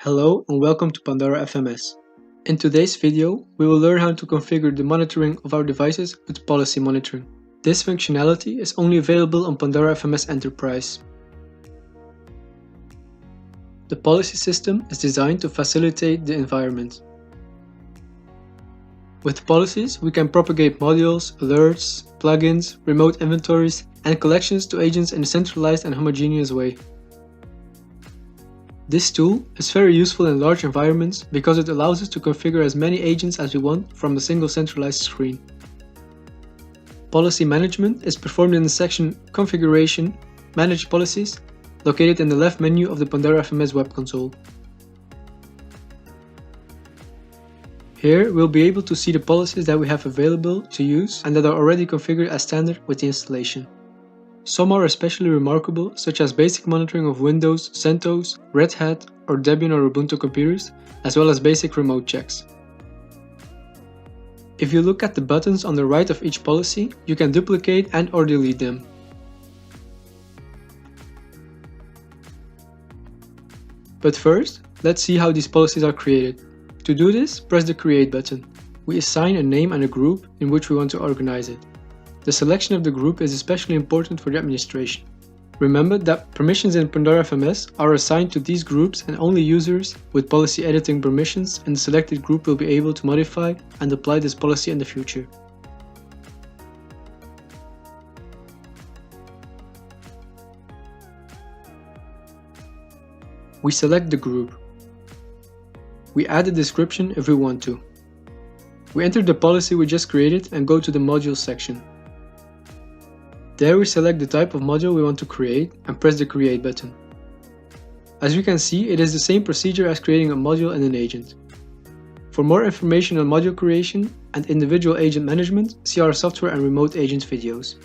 Hello and welcome to Pandora FMS. In today's video, we will learn how to configure the monitoring of our devices with policy monitoring. This functionality is only available on Pandora FMS Enterprise. The policy system is designed to facilitate the environment. With policies, we can propagate modules, alerts, plugins, remote inventories, and collections to agents in a centralized and homogeneous way. This tool is very useful in large environments because it allows us to configure as many agents as we want from a single centralized screen. Policy management is performed in the section Configuration, Manage Policies, located in the left menu of the Pandora FMS web console. Here we'll be able to see the policies that we have available to use and that are already configured as standard with the installation. Some are especially remarkable, such as basic monitoring of Windows, CentOS, Red Hat, or Debian or Ubuntu computers, as well as basic remote checks. If you look at the buttons on the right of each policy, you can duplicate and/or delete them. But first, let's see how these policies are created. To do this, press the Create button. We assign a name and a group in which we want to organize it. The selection of the group is especially important for the administration. Remember that permissions in Pandora FMS are assigned to these groups, and only users with policy editing permissions in the selected group will be able to modify and apply this policy in the future. We select the group. We add a description if we want to. We enter the policy we just created and go to the Modules section. There we select the type of module we want to create and press the Create button. As you can see, it is the same procedure as creating a module and an agent. For more information on module creation and individual agent management, see our software and remote agent videos.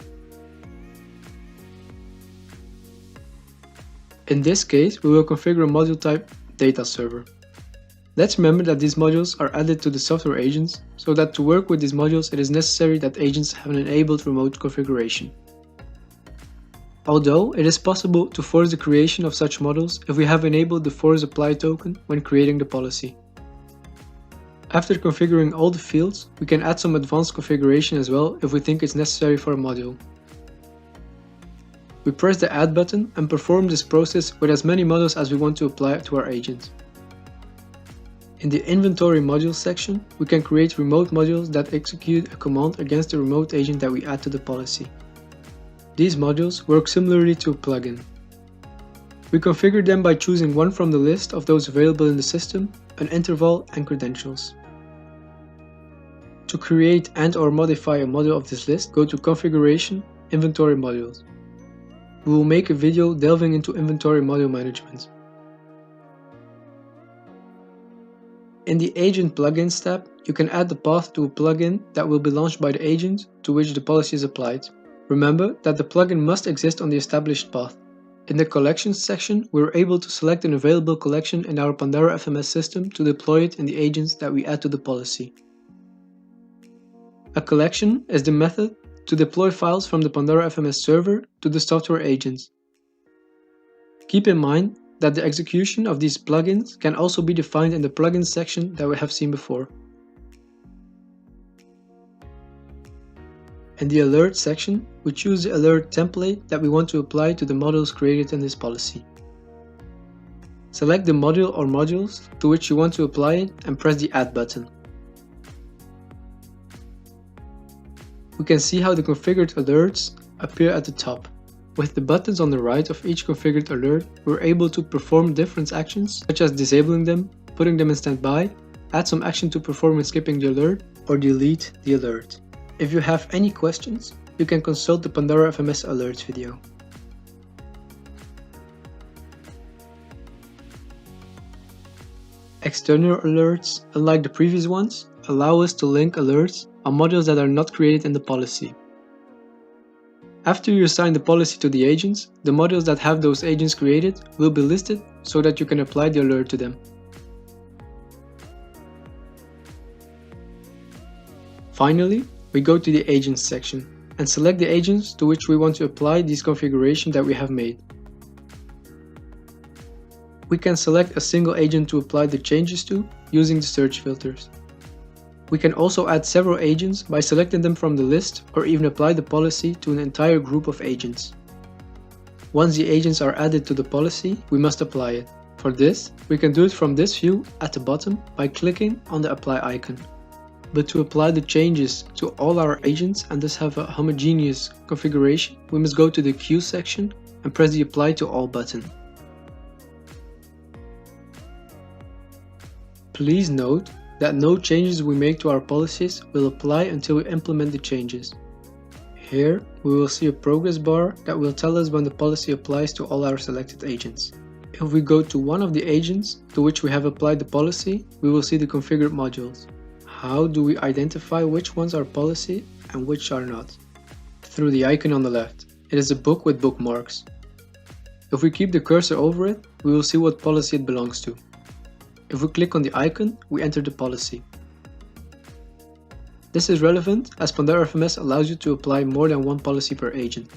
In this case, we will configure a module type Data Server. Let's remember that these modules are added to the software agents, so that to work with these modules it is necessary that agents have an enabled remote configuration. Although it is possible to force the creation of such models if we have enabled the Force Apply token when creating the policy. After configuring all the fields, we can add some advanced configuration as well if we think it's necessary for a module. We press the Add button and perform this process with as many models as we want to apply to our agent. In the Inventory Modules section, we can create remote modules that execute a command against the remote agent that we add to the policy. These modules work similarly to a plugin. We configure them by choosing one from the list of those available in the system, an interval, and credentials. To create and/or modify a module of this list, go to Configuration, Inventory Modules. We will make a video delving into inventory module management. In the Agent Plugins tab, you can add the path to a plugin that will be launched by the agent to which the policy is applied. Remember that the plugin must exist on the established path. In the Collections section, we are able to select an available collection in our Pandora FMS system to deploy it in the agents that we add to the policy. A collection is the method to deploy files from the Pandora FMS server to the software agents. Keep in mind that the execution of these plugins can also be defined in the Plugins section that we have seen before. In the Alert section, we choose the alert template that we want to apply to the modules created in this policy. Select the module or modules to which you want to apply it and press the Add button. We can see how the configured alerts appear at the top. With the buttons on the right of each configured alert, we're able to perform different actions, such as disabling them, putting them in standby, add some action to perform when skipping the alert, or delete the alert. If you have any questions, you can consult the Pandora FMS Alerts video. External alerts, unlike the previous ones, allow us to link alerts on modules that are not created in the policy. After you assign the policy to the agents, the modules that have those agents created will be listed so that you can apply the alert to them. Finally, we go to the Agents section and select the agents to which we want to apply this configuration that we have made. We can select a single agent to apply the changes to using the search filters. We can also add several agents by selecting them from the list or even apply the policy to an entire group of agents. Once the agents are added to the policy, we must apply it. For this, we can do it from this view at the bottom by clicking on the apply icon. But to apply the changes to all our agents and thus have a homogeneous configuration, we must go to the View section and press the Apply to All button. Please note that no changes we make to our policies will apply until we implement the changes. Here, we will see a progress bar that will tell us when the policy applies to all our selected agents. If we go to one of the agents to which we have applied the policy, we will see the configured modules. How do we identify which ones are policy and which are not? Through the icon on the left. It is a book with bookmarks. If we keep the cursor over it, we will see what policy it belongs to. If we click on the icon, we enter the policy. This is relevant as Pandora FMS allows you to apply more than one policy per agent.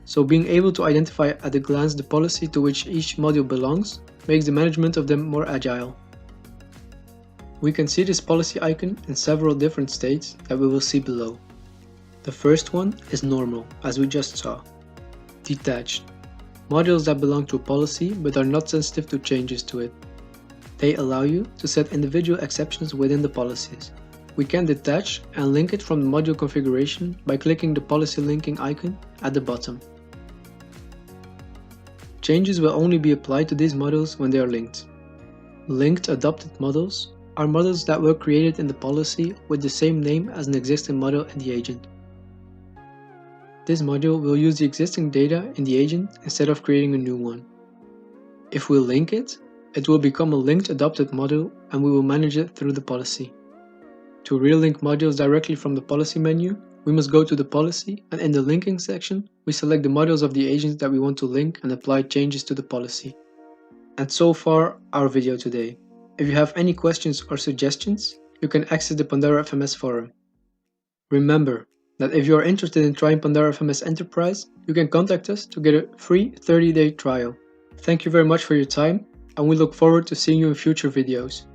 So being able to identify at a glance the policy to which each module belongs makes the management of them more agile. We can see this policy icon in several different states that we will see below. The first one is normal, as we just saw. Detached. Modules that belong to a policy but are not sensitive to changes to it. They allow you to set individual exceptions within the policies. We can detach and link it from the module configuration by clicking the policy linking icon at the bottom. Changes will only be applied to these modules when they are linked. Linked adopted models are models that were created in the policy with the same name as an existing model in the agent. This module will use the existing data in the agent instead of creating a new one. If we link it, it will become a linked adopted module and we will manage it through the policy. To relink modules directly from the policy menu, we must go to the policy and in the linking section, we select the modules of the agents that we want to link and apply changes to the policy. And so far, our video today. If you have any questions or suggestions, you can access the Pandora FMS forum. Remember that if you are interested in trying Pandora FMS Enterprise, you can contact us to get a free 30-day trial. Thank you very much for your time, and we look forward to seeing you in future videos.